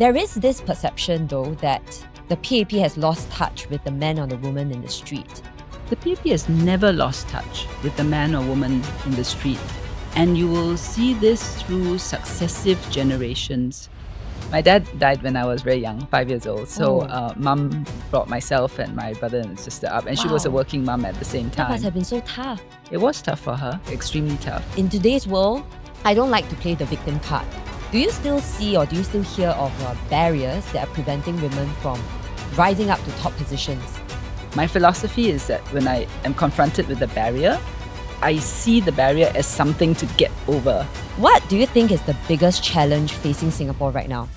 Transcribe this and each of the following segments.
There is this perception, though, that the PAP has lost touch with the man or the woman in the street. The PAP has never lost touch with the man or woman in the street, and you will see this through successive generations. My dad died when I was very young, 5 years old. So mum brought myself and my brother and sister up, and she was a Wow. working mum at the same That must time. have been so tough. It was tough for her, extremely tough. In today's world, I don't like to play the victim card. Do you still see or do you still hear of barriers that are preventing women from rising up to top positions? My philosophy is that when I am confronted with a barrier, I see the barrier as something to get over. What do you think is the biggest challenge facing Singapore right now?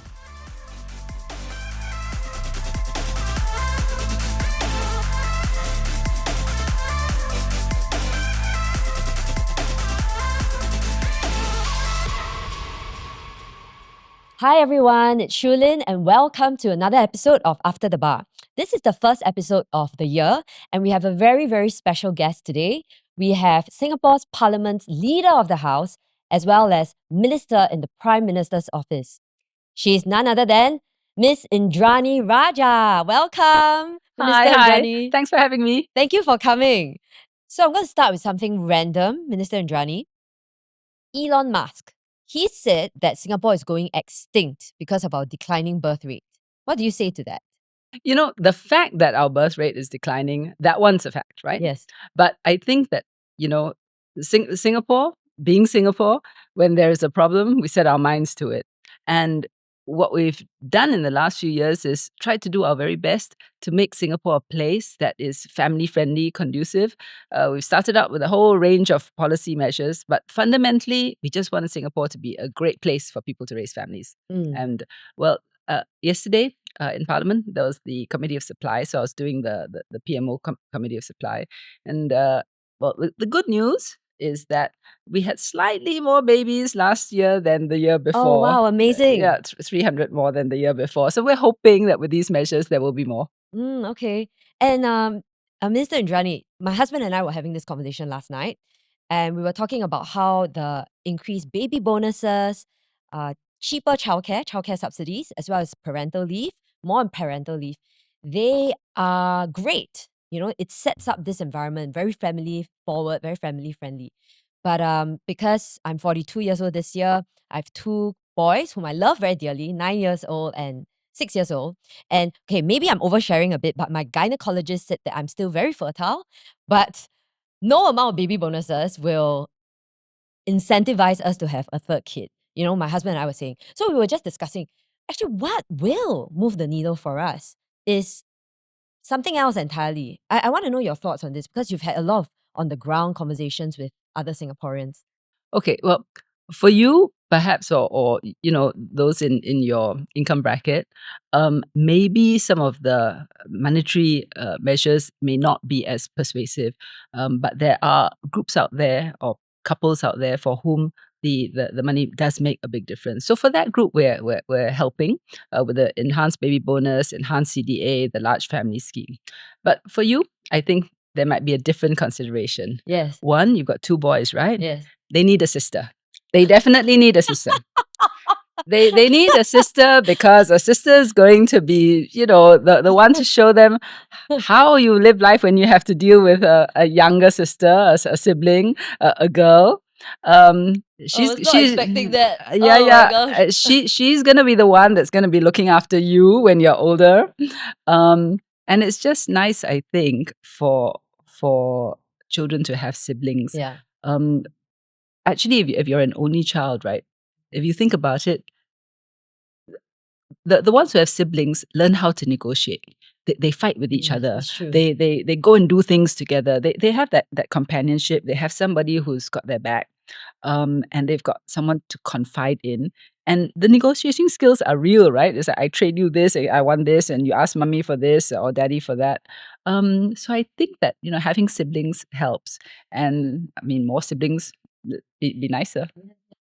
Hi everyone, it's Shulin and welcome to another episode of After the Bar. This is the first episode of the year and we have a very, very special guest today. We have Singapore's Parliament's Leader of the House as well as Minister in the Prime Minister's Office. She is none other than Miss Indranee Rajah. Welcome, Minister Hi. Indranee. Thanks for having me. Thank you for coming. So I'm going to start with something random, Minister Indranee. Elon Musk. He said that Singapore is going extinct because of our declining birth rate. What do you say to that? You know, the fact that our birth rate is declining, that one's a fact, right? Yes. But I think that, Singapore, being Singapore, when there is a problem, we set our minds to it. And what we've done in the last few years is try to do our very best to make Singapore a place that is family-friendly, conducive. We've started out with a whole range of policy measures, but fundamentally, we just want Singapore to be a great place for people to raise families. And yesterday in Parliament, there was the Committee of Supply, so I was doing the PMO Committee of Supply. And the good news is that we had slightly more babies last year than the year before. Oh, wow, amazing. 300 more than the year before. So we're hoping that with these measures, there will be more. Okay. And Minister Indranee, my husband and I were having this conversation last night, and we were talking about how the increased baby bonuses, cheaper childcare subsidies, as well as parental leave, more on parental leave, they are great. You know, it sets up this environment very family forward, very family friendly. But because I'm 42 years old this year, I have two boys whom I love very dearly, 9 years old and 6 years old. And okay, maybe I'm oversharing a bit, but my gynecologist said that I'm still very fertile, but no amount of baby bonuses will incentivize us to have a third kid. You know, my husband and I were saying. So we were just discussing, actually, what will move the needle for us is something else entirely. I want to know your thoughts on this because you've had a lot of on-the-ground conversations with other Singaporeans. Okay, well, for you, perhaps, or those in your income bracket, maybe some of the monetary measures may not be as persuasive, but there are groups out there or couples out there for whom the money does make a big difference. So for that group, we're helping with the enhanced baby bonus, enhanced CDA, the large family scheme. But for you, I think there might be a different consideration. Yes. One, you've got two boys, right? Yes. They need a sister. They definitely need a sister. They need a sister because a sister is going to be, the one to show them how you live life when you have to deal with a younger sister, a sibling, a girl. She's expecting that. Yeah, Oh yeah. my gosh. She's gonna be the one that's gonna be looking after you when you're older. And it's just nice, I think, for children to have siblings. Yeah. Actually, if you're an only child, right? If you think about it, the ones who have siblings learn how to negotiate. They fight with each other. That's true. They go and do things together. They have that companionship. They have somebody who's got their back, and they've got someone to confide in. And the negotiating skills are real, right? It's like, I trade you this, I want this, and you ask mommy for this or daddy for that. So I think that having siblings helps, and I mean more siblings be nicer.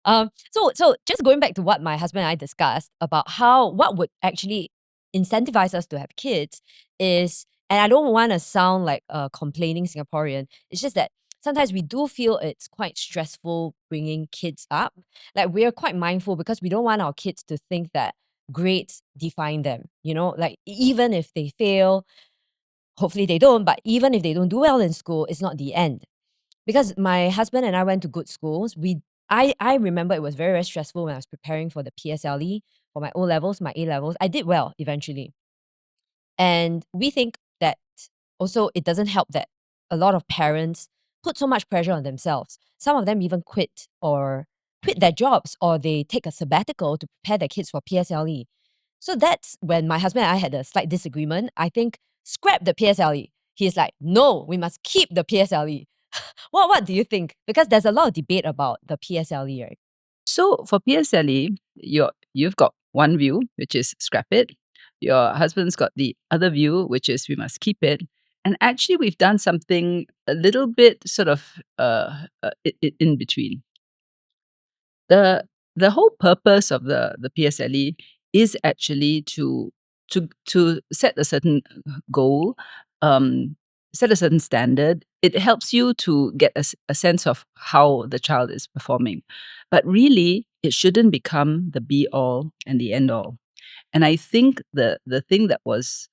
So just going back to what my husband and I discussed about what would actually incentivize us to have kids is, and I don't want to sound like a complaining Singaporean, it's just that sometimes we do feel it's quite stressful bringing kids up. Like we're quite mindful because we don't want our kids to think that grades define them. Like even if they fail, hopefully they don't, but even if they don't do well in school, it's not the end. Because my husband and I went to good schools. I remember it was very, very stressful when I was preparing for the PSLE, for my O levels, my A levels. I did well eventually. And we think that also it doesn't help that a lot of parents put so much pressure on themselves. Some of them even quit their jobs, or they take a sabbatical to prepare their kids for PSLE. So that's when my husband and I had a slight disagreement. I think scrap the PSLE. He's like, no, we must keep the PSLE. What do you think? Because there's a lot of debate about the PSLE, right? So for PSLE, you've got one view, which is scrap it. Your husband's got the other view, which is we must keep it. And actually, we've done something a little bit sort of in between. The whole purpose of the PSLE is actually to set a certain goal, set a certain standard. It helps you to get a sense of how the child is performing. But really, it shouldn't become the be all and the end all. And I think the thing that was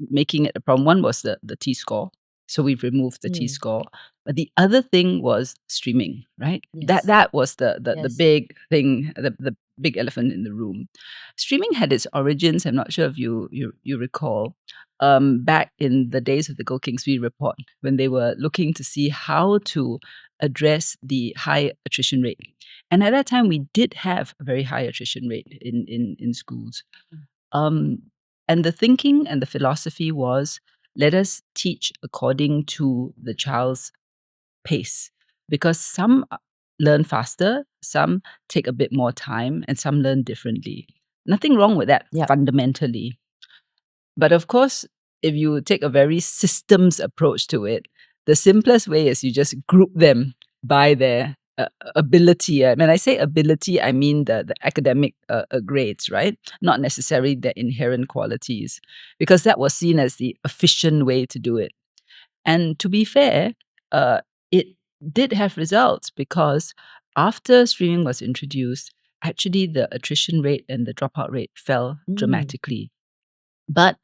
making it a problem, one was the T-score. So we've removed the T-score. But the other thing was streaming, right? Yes. That was the Yes. big thing, the big elephant in the room. Streaming had its origins, I'm not sure if you recall, back in the days of the Gold Kingsby report, when they were looking to see how to address the high attrition rate. And at that time, we did have a very high attrition rate in schools. And the thinking and the philosophy was, let us teach according to the child's pace, because some learn faster, some take a bit more time, and some learn differently. Nothing wrong with that fundamentally. But of course, if you take a very systems approach to it, the simplest way is you just group them by their ability. When I say ability, I mean the academic grades, right? Not necessarily their inherent qualities, because that was seen as the efficient way to do it. And to be fair, it did have results, because after streaming was introduced, actually the attrition rate and the dropout rate fell dramatically. But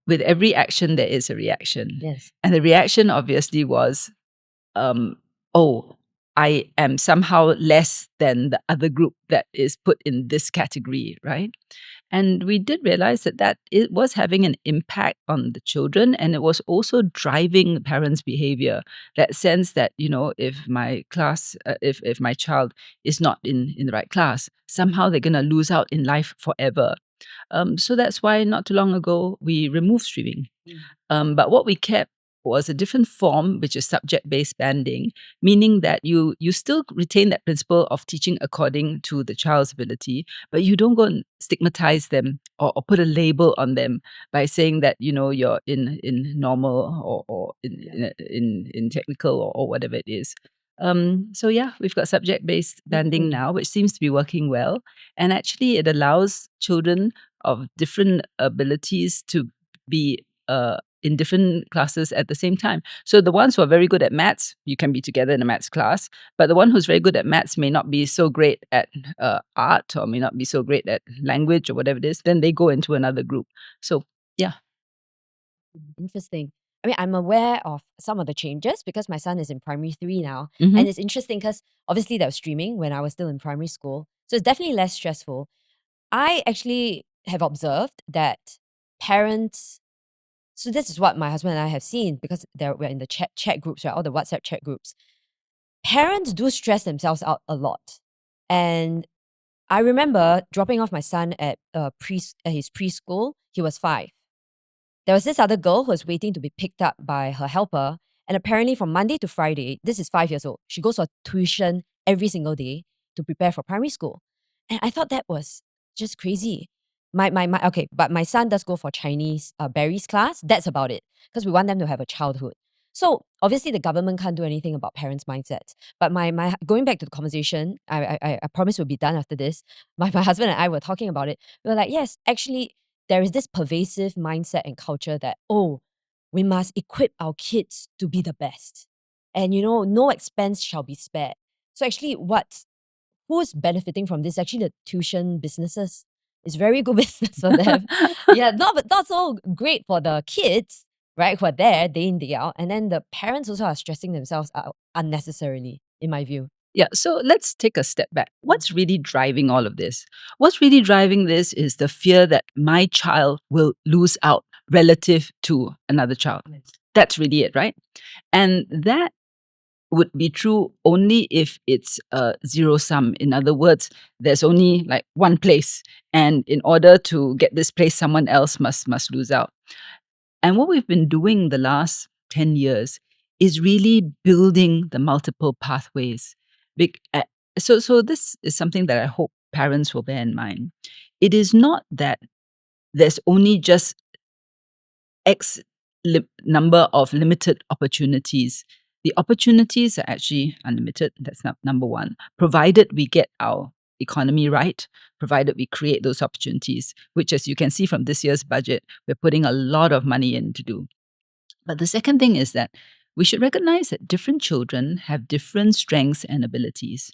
with every action, there is a reaction. Yes. And the reaction obviously was, oh, I am somehow less than the other group that is put in this category, right? And we did realize that it was having an impact on the children, and it was also driving parents' behavior. That sense that, if my class, if my child is not in the right class, somehow they're going to lose out in life forever. So that's why not too long ago we removed streaming. But what we kept was a different form, which is subject-based banding, meaning that you still retain that principle of teaching according to the child's ability, but you don't go and stigmatize them or put a label on them by saying that you're in normal or in technical or whatever it is. So yeah, we've got subject-based banding now, which seems to be working well, and actually it allows children of different abilities to be in different classes at the same time. So the ones who are very good at maths, you can be together in a maths class, but the one who's very good at maths may not be so great at art, or may not be so great at language or whatever it is, then they go into another group. So yeah. Interesting. I mean, I'm aware of some of the changes because my son is in primary 3 now. Mhm. And it's interesting because obviously there was streaming when I was still in primary school. So it's definitely less stressful. I actually have observed that parents, so this is what my husband and I have seen, because we're in the chat groups, right? All the WhatsApp chat groups. Parents do stress themselves out a lot. And I remember dropping off my son at his preschool. He was 5. There was this other girl who was waiting to be picked up by her helper. And apparently from Monday to Friday, this is 5 years old, she goes for tuition every single day to prepare for primary school. And I thought that was just crazy. Okay, but my son does go for Chinese berries class. That's about it, because we want them to have a childhood. So obviously the government can't do anything about parents' mindsets. But my going back to the conversation, I promise we'll be done after this. My husband and I were talking about it. We were like, yes, actually, there is this pervasive mindset and culture that, oh, we must equip our kids to be the best. And no expense shall be spared. So actually, who's benefiting from this? Actually, the tuition businesses. It's very good business for them. Yeah, not so great for the kids, right, who are there day in, day out. And then the parents also are stressing themselves out unnecessarily, in my view. Yeah, so let's take a step back. What's really driving all of this? What's really driving this is the fear that my child will lose out relative to another child. That's really it, right? And that would be true only if it's a zero sum. In other words, there's only like one place, and in order to get this place, someone else must lose out. And what we've been doing the last 10 years is really building the multiple pathways. So this is something that I hope parents will bear in mind. It is not that there's only just X number of limited opportunities. The opportunities are actually unlimited. That's number one, provided we get our economy right, provided we create those opportunities, which, as you can see from this year's budget, we're putting a lot of money in to do. But the second thing is that we should recognize that different children have different strengths and abilities.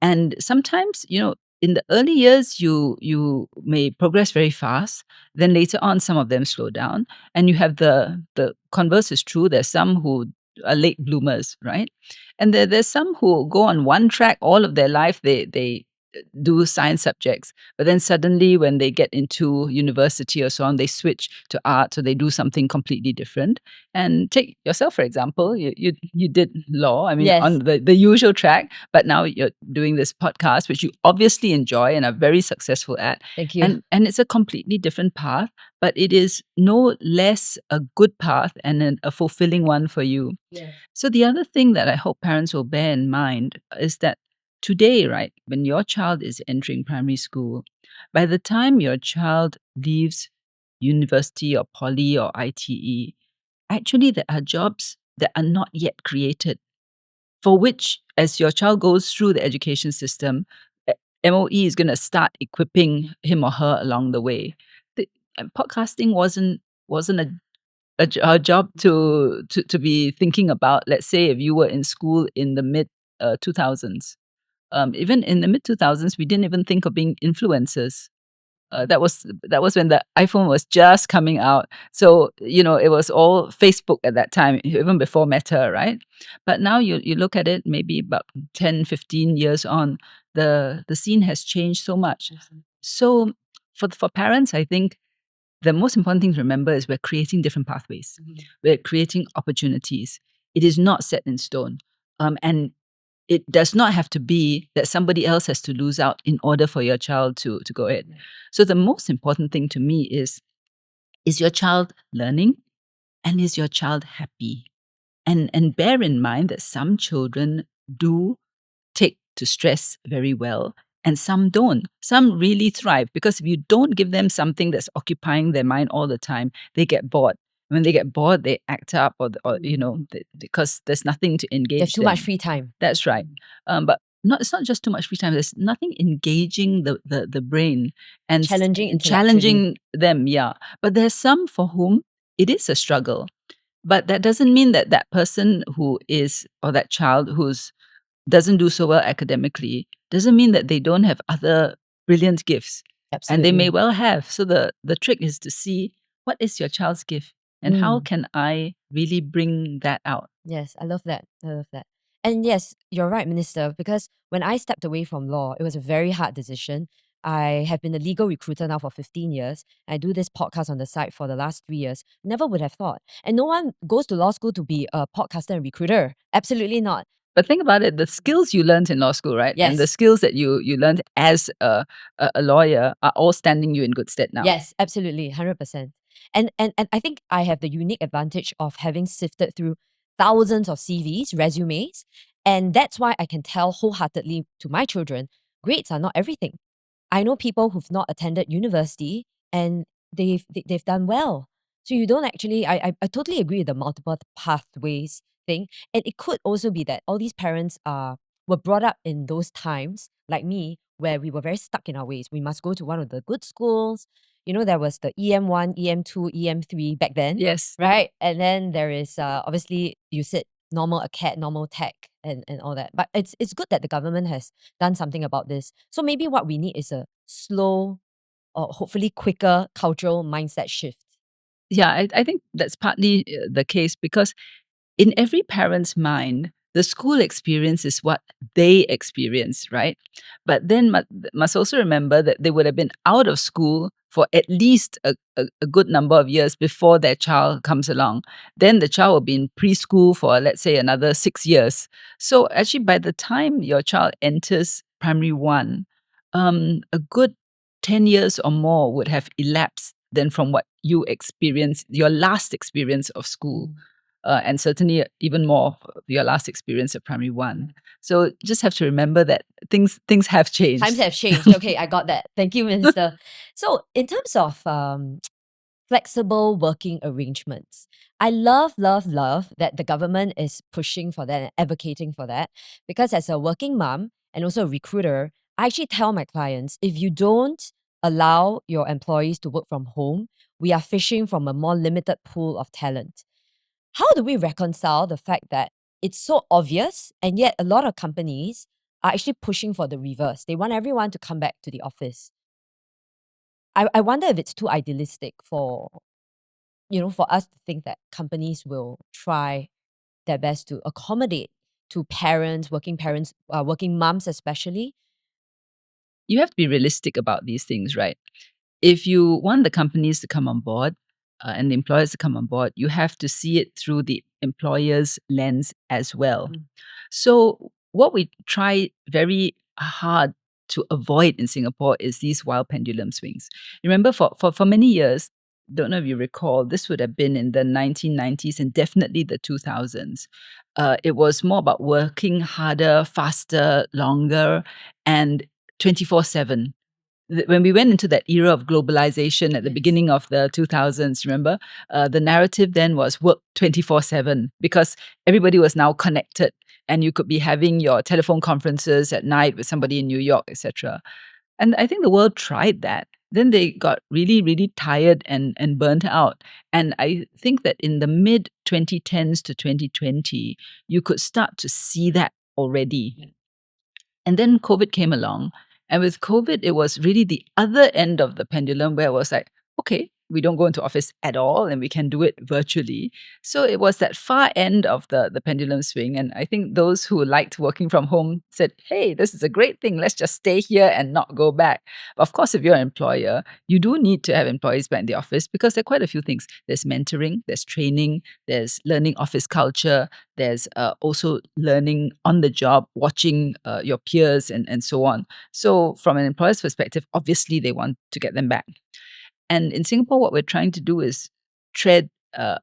And sometimes, in the early years, you may progress very fast. Then later on, some of them slow down, and you have the converse is true. There's some who are late bloomers, right? And there's some who go on one track all of their life. They do science subjects, but then suddenly when they get into university or so on, they switch to art, so they do something completely different. And take yourself, for example, you did law, I mean, Yes. on the usual track, but now you're doing this podcast, which you obviously enjoy and are very successful at. Thank you. And it's a completely different path, but it is no less a good path and a fulfilling one for you. Yes. So the other thing that I hope parents will bear in mind is that today, right, when your child is entering primary school, by the time your child leaves university or poly or ITE, actually there are jobs that are not yet created, for which, as your child goes through the education system, MOE is going to start equipping him or her along the way. And podcasting wasn't a job to be thinking about. Let's say if you were in school in the mid 2000s. Even in the mid 2000s, we didn't even think of being influencers. That was when the iPhone was just coming out. So it was all Facebook at that time, even before Meta, right? But now you look at it, maybe about 10, 15 years on, the scene has changed so much. So for parents, I think the most important thing to remember is we're creating different pathways. We're creating opportunities. It is not set in stone. And it does not have to be that somebody else has to lose out in order for your child to go ahead. So the most important thing to me is your child learning, and is your child happy? And bear in mind that some children do take to stress very well, and some don't. Some really thrive, because if you don't give them something that's occupying their mind all the time, they get bored. When they get bored, they act up, because there's nothing to engage There's too them. much free time. That's right. But it's not just too much free time. There's nothing engaging the brain and Challenging intellectually. challenging them. Yeah, but there's some for whom it is a struggle. But that doesn't mean that that person who is, or that child who's doesn't do so well academically, doesn't mean that they don't have other brilliant gifts. Absolutely. And they may well have. So the trick is to see what is your child's gift, and how can I really bring that out. Yes, I love that. I love that. And yes, you're right, Minister, because when I stepped away from law, it was a very hard decision. I have been a legal recruiter now for 15 years. I do this podcast on the side for the last 3 years. Never would have thought. And no one goes to law school to be a podcaster and recruiter. Absolutely not. But think about it, the skills you learned in law school, right? And the Yes. skills that you learned as a lawyer are all standing you in good stead now. Yes, absolutely, 100%. And I think I have the unique advantage of having sifted through thousands of CVs, resumes, and that's why I can tell wholeheartedly to my children, grades are not everything. I know people who've not attended university and they've done well. So you don't actually, I totally agree with the multiple pathways thing. And it could also be that all these parents were brought up in those times, like me, where we were very stuck in our ways. We must go to one of the good schools. There was the EM1, EM2, EM3 back then. Yes. Right? And then there is, obviously, you said normal acad, normal tech, and all that. But it's good that the government has done something about this. So maybe what we need is a slow or hopefully quicker cultural mindset shift? Yeah, I think that's partly the case because in every parent's mind, the school experience is what they experience, right? But then must also remember that they would have been out of school for at least a good number of years before their child comes along. Then the child will be in preschool for, let's say, another 6 years. So actually, by the time your child enters primary 1, a good 10 years or more would have elapsed then from what you experienced, your last experience of school and certainly even more of your last experience of primary 1. So just have to remember that things have changed. Times have changed. Okay, I got that. Thank you, Minister. So, in terms of flexible working arrangements, I love that the government is pushing for that and advocating for that, because as a working mom and also a recruiter, I actually tell my clients, if you don't allow your employees to work from home, we are fishing from a more limited pool of talent. How do we reconcile the fact that it's so obvious and yet a lot of companies are actually pushing for the reverse? They want everyone to come back to the office. I wonder if it's too idealistic for us to think that companies will try their best to accommodate to parents, working moms especially. You have to be realistic about these things, right? If you want the companies to come on board and the employers to come on board, you have to see it through the employer's lens as well. So, what we try very hard to avoid in Singapore is these wild pendulum swings. Remember, for many years, don't know if you recall, this would have been in the 1990s and definitely the 2000s. It was more about working harder, faster, longer, and 24/7. When we went into that era of globalization at the beginning of the 2000s, remember, the narrative then was work 24/7 because everybody was now connected and you could be having your telephone conferences at night with somebody in New York, etc. And I think the world tried that. Then they got really, really tired and burnt out. And I think that in the mid 2010s to 2020, you could start to see that already. And then COVID came along. And with COVID, it was really the other end of the pendulum where it was like, okay, we don't go into office at all and we can do it virtually. So it was that far end of the pendulum swing. And I think those who liked working from home said, hey, this is a great thing. Let's just stay here and not go back. But of course, if you're an employer, you do need to have employees back in the office because there are quite a few things. There's mentoring, there's training, there's learning office culture, there's also learning on the job, watching your peers and so on. So from an employer's perspective, obviously they want to get them back. And in Singapore, what we're trying to do is tread a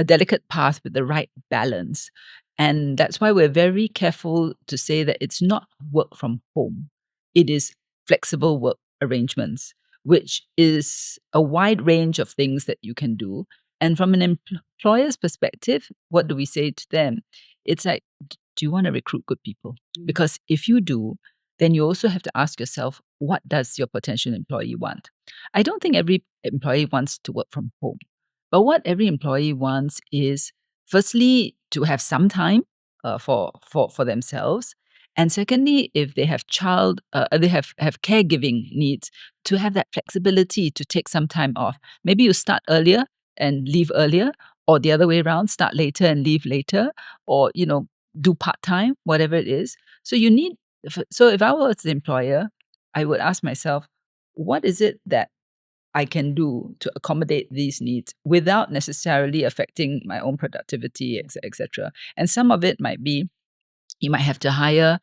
delicate path with the right balance. And that's why we're very careful to say that it's not work from home. It is flexible work arrangements, which is a wide range of things that you can do. And from an employer's perspective, what do we say to them? It's like, do you want to recruit good people? Because if you do, then you also have to ask yourself, what does your potential employee want? I don't think every employee wants to work from home. But what every employee wants is, firstly, to have some time for themselves, and secondly, if they have they have caregiving needs, to have that flexibility to take some time off. Maybe you start earlier and leave earlier, or the other way around, start later and leave later, or do part time, whatever it is. So you need. So if I was the employer, I would ask myself, what is it that I can do to accommodate these needs without necessarily affecting my own productivity, etc. And some of it might be you might have to hire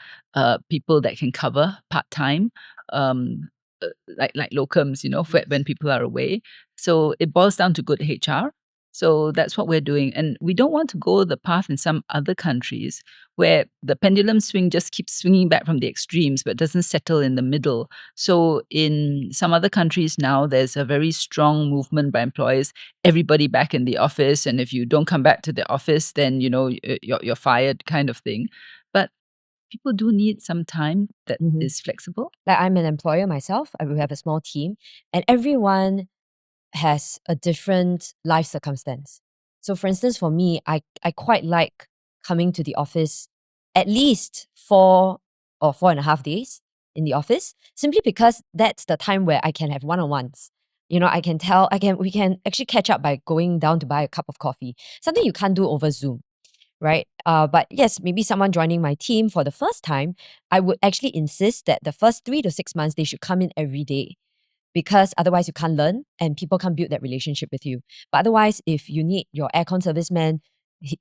people that can cover part time, um, like locums, when people are away. So it boils down to good HR. So that's what we're doing, and we don't want to go the path in some other countries where the pendulum swing just keeps swinging back from the extremes, but doesn't settle in the middle. So in some other countries now, there's a very strong movement by employers, everybody back in the office, and if you don't come back to the office, then you're fired, kind of thing. But people do need some time that is flexible. Like, I'm an employer myself. We have a small team, and everyone has a different life circumstance. So, for instance, for me, I quite like coming to the office at least 4 or 4.5 days. in the office, simply because that's the time where I can have one-on-ones. We can actually catch up by going down to buy a cup of coffee, something you can't do over Zoom, right? But yes, maybe someone joining my team for the first time, I would actually insist that the first 3 to 6 months, they should come in every day, because otherwise you can't learn and people can't build that relationship with you. But otherwise, if you need your aircon serviceman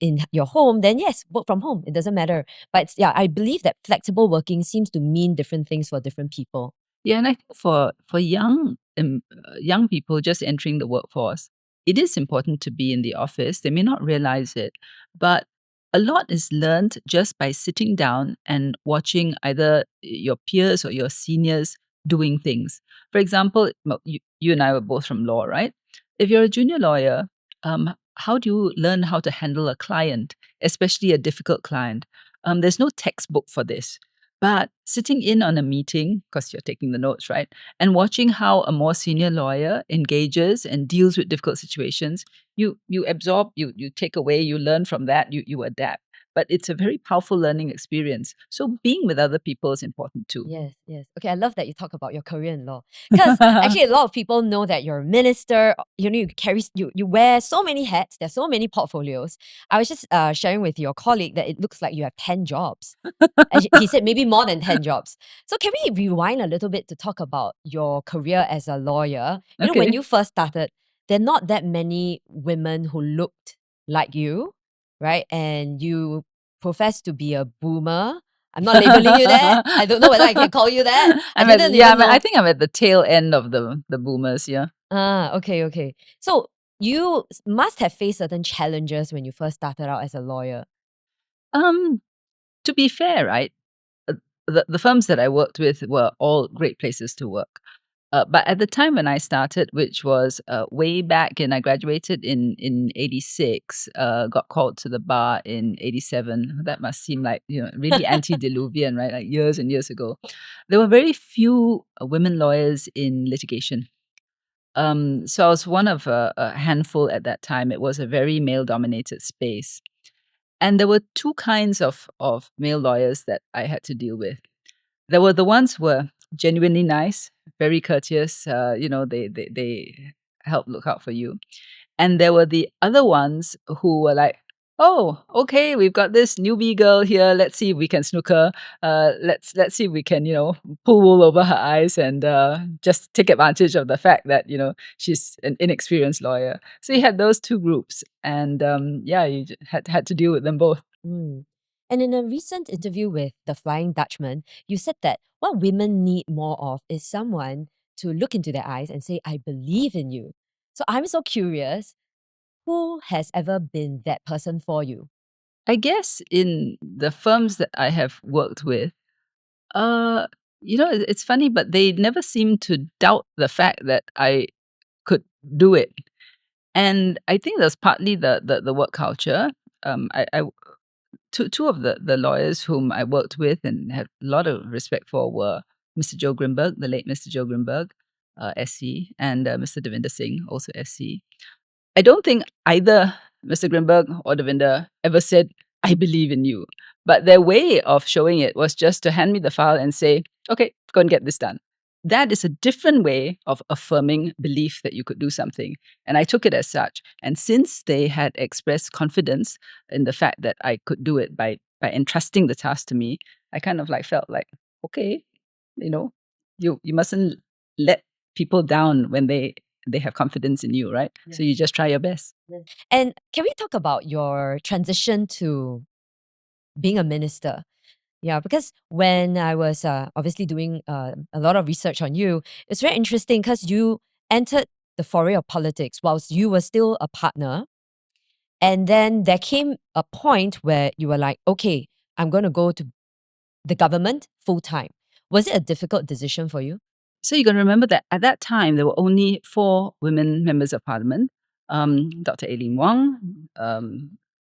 in your home, then yes, work from home. It doesn't matter. But yeah, I believe that flexible working seems to mean different things for different people. Yeah, and I think for young people just entering the workforce, it is important to be in the office. They may not realize it, but a lot is learned just by sitting down and watching either your peers or your seniors doing things. For example, you and I were both from law, right? If you're a junior lawyer, how do you learn how to handle a client, especially a difficult client? There's no textbook for this. But sitting in on a meeting, because you're taking the notes, right? And watching how a more senior lawyer engages and deals with difficult situations, you absorb, you take away, you learn from that, you adapt. But it's a very powerful learning experience. So being with other people is important too. Yes, yes. Okay, I love that you talk about your career in law. Because actually a lot of people know that you're a minister, you wear so many hats, there's so many portfolios. I was just sharing with your colleague that it looks like you have 10 jobs. And he said maybe more than 10 jobs. So can we rewind a little bit to talk about your career as a lawyer? When Okay. you first started, there are not that many women who looked like you, right? And you profess to be a boomer. I'm not labeling you that. I don't know whether I can call you that. I didn't even I know. think I'm at the tail end of the boomers, yeah. Okay, okay. So you must have faced certain challenges when you first started out as a lawyer. Um, to be fair, right? uh, the firms that I worked with were all great places to work. But at the time when I started, which was way back, and I graduated in '86, got called to the bar in '87. That must seem like really antediluvian, right? Like years and years ago. There were very few women lawyers in litigation. So I was one of a handful at that time. It was a very male-dominated space. And there were two kinds of male lawyers that I had to deal with. There were the ones who were genuinely nice, very courteous, they help look out for you. And there were the other ones who were like, "Oh, okay, we've got this newbie girl here. Let's see if we can snook her. Let's see if we can, pull wool over her eyes and just take advantage of the fact that she's an inexperienced lawyer." So you had those two groups, and yeah, had to deal with them both. Mm. And in a recent interview with the Flying Dutchman, you said that what women need more of is someone to look into their eyes and say, I believe in you. So I'm so curious, who has ever been that person for you? I guess in the firms that I have worked with, uh, it's funny, but they never seem to doubt the fact that I could do it. And I think that's partly the work culture. I two of the lawyers whom I worked with and had a lot of respect for were Mr. Joe Grimberg, the late Mr. Joe Grimberg, SC, and Mr. Devinder Singh, also SC. I don't think either Mr. Grimberg or Devinder ever said, "I believe in you." But their way of showing it was just to hand me the file and say, "Okay, go and get this done." That is a different way of affirming belief that you could do something. And I took it as such. And since they had expressed confidence in the fact that I could do it by entrusting the task to me, I kind of like felt like, okay, you know, you mustn't let people down when they have confidence in you, right? So you just try your best. Yes. And can we talk about your transition to being a minister? Yeah, because when I was obviously doing a lot of research on you, it's very interesting because you entered the foray of politics whilst you were still a partner. And then there came a point where you were like, okay, I'm going to go to the government full time. Was it a difficult decision for you? So you got to remember that at that time there were only 4 women members of parliament: Dr. Aileen Wong,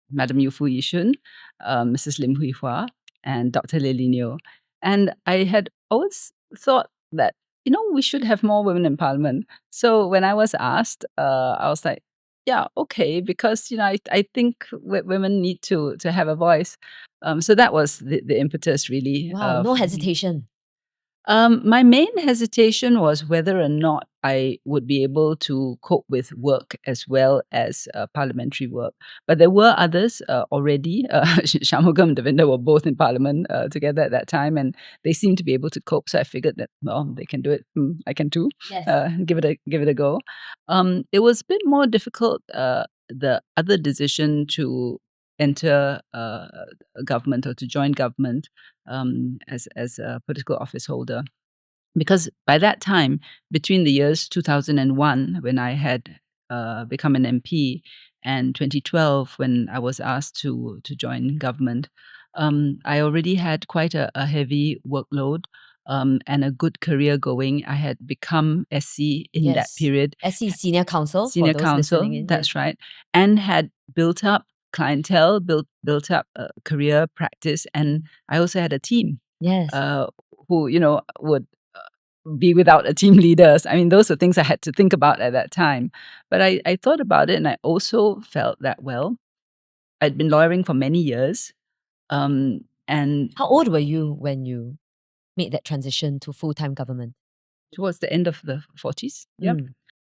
Madam Yu Fu Yishun, Mrs. Lim Hui Hua, and Dr. Lily Neo. And I had always thought that we should have more women in parliament. So when I was asked, I was like, yeah, okay, because I think women need to have a voice. So that was the impetus really. Wow, no For me. hesitation. My main hesitation was whether or not I would be able to cope with work as well as parliamentary work. But there were others already. Shanmugam and Devinder were both in parliament together at that time, and they seemed to be able to cope. So I figured that, well, they can do it. I can too. Yes. Give it a go. It was a bit more difficult. The other decision to enter a government or to join government as a political office holder. Because by that time, between the years 2001, when I had become an MP, and 2012, when I was asked to join government, I already had quite a heavy workload and a good career going. I had become SC in that Yes. period. SC Senior Counsel, for Senior those listening counsel, in. that's right, and had built up clientele, built up career practice, and I also had a team Yes. who would be without a team leader. I mean, those are things I had to think about at that time. But I thought about it, and I also felt that, well, I'd been lawyering for many years, and How old were you when you made that transition to full-time government? towards the end of the 40s. Yeah.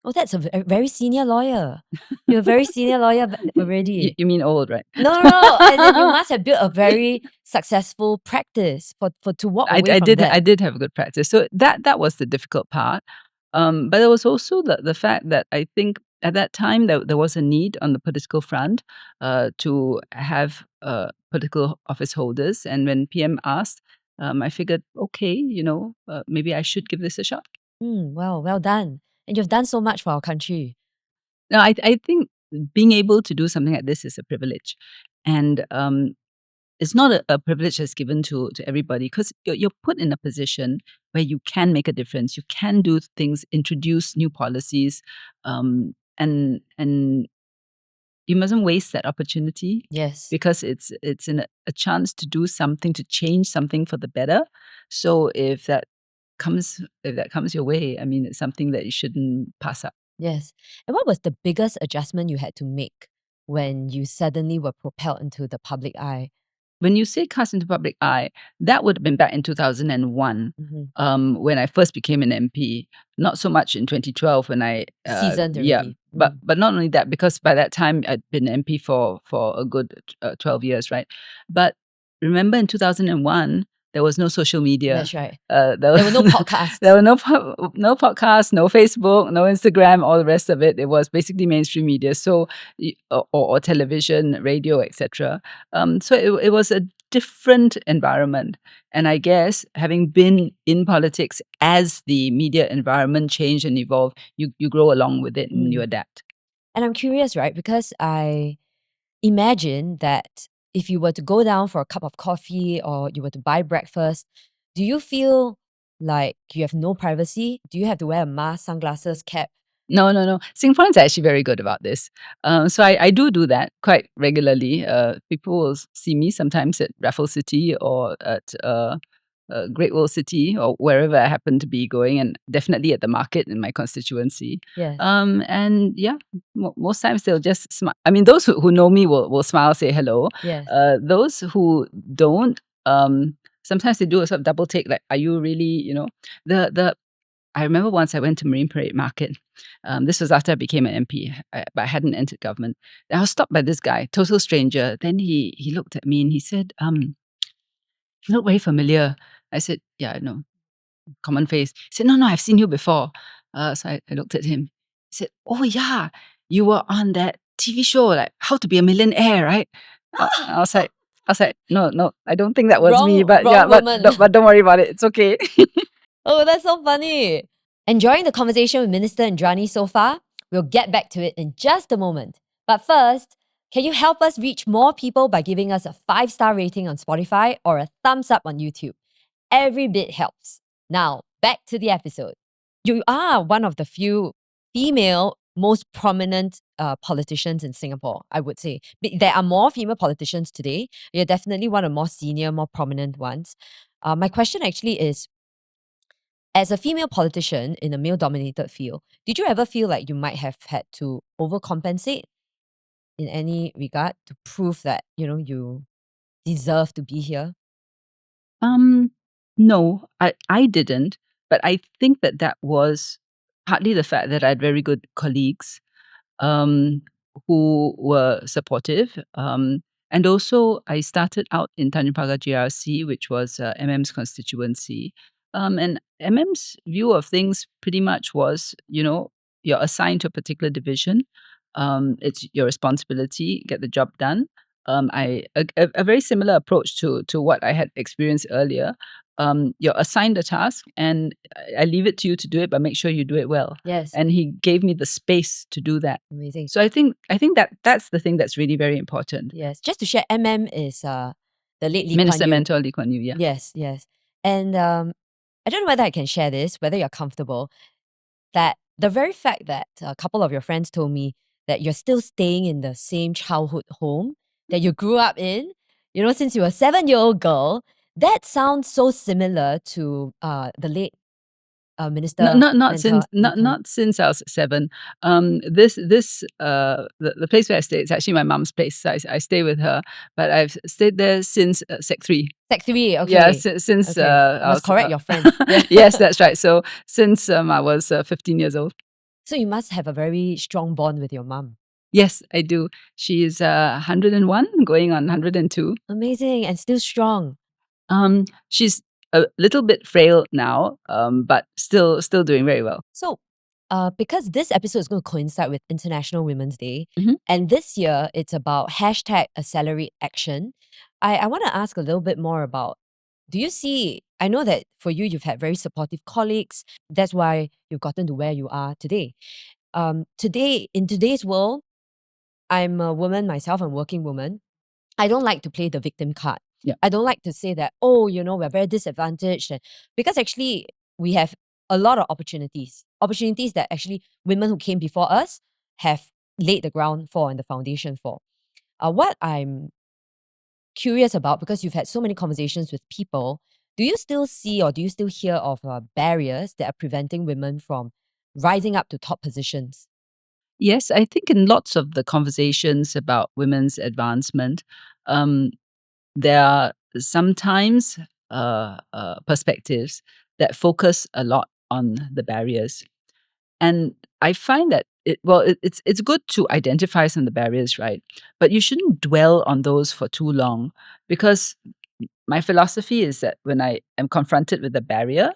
Oh, that's a very senior lawyer. You're a very senior lawyer already. You mean old, right? No. As in, you must have built a very successful practice for to walk away I from did that. I did have a good practice. So that was the difficult part. But there was also the fact that I think at that time there was a need on the political front to have political office holders. And when PM asked, I figured, okay, maybe I should give this a shot. Well done. And you've done so much for our country. Now, I think being able to do something like this is a privilege. And it's not a privilege that's given to everybody, because you're put in a position where you can make a difference. You can do things, introduce new policies, and you mustn't waste that opportunity. Yes. Because it's a chance to do something, to change something for the better. So if that comes your way, I mean, it's something that you shouldn't pass up. Yes. And what was the biggest adjustment you had to make when you suddenly were propelled into the public eye? When you say cast into public eye, that would have been back in 2001, when I first became an MP. Not so much in 2012 when I Seasoned yeah, already. but not only that, because by that time I'd been MP for a good 12 years, right? But remember, in 2001 there was no social media. That's right. There There were no podcasts. There were no podcasts, no Facebook, no Instagram, all the rest of it. It was basically mainstream media, so or television, radio, etc. So it was a different environment. And I guess, having been in politics as the media environment changed and evolved, you grow along with it and you adapt. And I'm curious, right? Because I imagine that if you were to go down for a cup of coffee or you were to buy breakfast, do you feel like you have no privacy? Do you have to wear a mask, sunglasses, cap? No. Singaporeans are actually very good about this. So I do that quite regularly. People will see me sometimes at Raffles City or at Great Wall City or wherever I happen to be going, and definitely at the market in my constituency. Yes. And yeah, most times they'll just smile. I mean, those who know me will smile, say hello. Yes. Those who don't, sometimes they do a sort of double take, like, are you really, the I remember once I went to Marine Parade Market. This was after I became an MP, but I hadn't entered government. And I was stopped by this guy, total stranger. Then he looked at me and he said, "You look very familiar." I said, "Yeah, I know, common face." He said, "No, I've seen you before." So I looked at him. He said, "Oh yeah, you were on that TV show, like How to Be a Millionaire, right?" I was like, no, I don't think that was me. But Wrong yeah, woman. but don't worry about it. It's okay. Oh, that's so funny. Enjoying the conversation with Minister Indranee so far? We'll get back to it in just a moment. But first, can you help us reach more people by giving us a 5-star rating on Spotify or a thumbs up on YouTube? Every bit helps. Now, back to the episode. You are one of the few female, most prominent politicians in Singapore, I would say. There are more female politicians today. You're definitely one of the more senior, more prominent ones. My question actually is, as a female politician in a male-dominated field, did you ever feel like you might have had to overcompensate in any regard to prove that, you deserve to be here? Um, No, I didn't, but I think that was partly the fact that I had very good colleagues, um, who were supportive. And also, I started out in Tanjung Pagar GRC, which was MM's constituency. And MM's view of things pretty much was, you're assigned to a particular division. It's your responsibility, get the job done. A very similar approach to what I had experienced earlier. You're assigned a task, and I leave it to you to do it, but make sure you do it well. Yes. And he gave me the space to do that. Amazing. So I think that's the thing that's really very important. Yes. Just to share, MM is the late Lee Minister Kuan Yew. Mentor Lee Kuan Yew, yeah. Yes, yes. And I don't know whether I can share this, whether you're comfortable, that the very fact that a couple of your friends told me that you're still staying in the same childhood home that you grew up in, since you were a 7-year-old girl, that sounds so similar to the late Minister Not Mentor since Lee Kuan. not since I was 7. The place where I stay, it's actually my mom's place. So I stay with her, but I've stayed there since Sec 3. Sec 3, okay. Yeah, since Okay. I Must was, correct your friend. Yeah. yes, that's right. So since I was 15 years old. So you must have a very strong bond with your mum. Yes, I do. She is 101, going on 102. Amazing, and still strong. She's a little bit frail now, but still doing very well. So, because this episode is going to coincide with International Women's Day, Mhm. and this year it's about #accelerate action, I want to ask a little bit more about, do you see, I know that for you, you've had very supportive colleagues. That's why you've gotten to where you are today. In today's world, I'm a woman myself, I'm a working woman. I don't like to play the victim card. Yeah. I don't like to say that, we're very disadvantaged. Because actually, we have a lot of opportunities that actually women who came before us have laid the ground for and the foundation for. What I'm curious about, because you've had so many conversations with people, do you still see or do you still hear of barriers that are preventing women from rising up to top positions? Yes, I think in lots of the conversations about women's advancement, um, there are sometimes perspectives that focus a lot on the barriers. And I find that it's good to identify some of the barriers, right? But you shouldn't dwell on those for too long, because my philosophy is that when I am confronted with a barrier,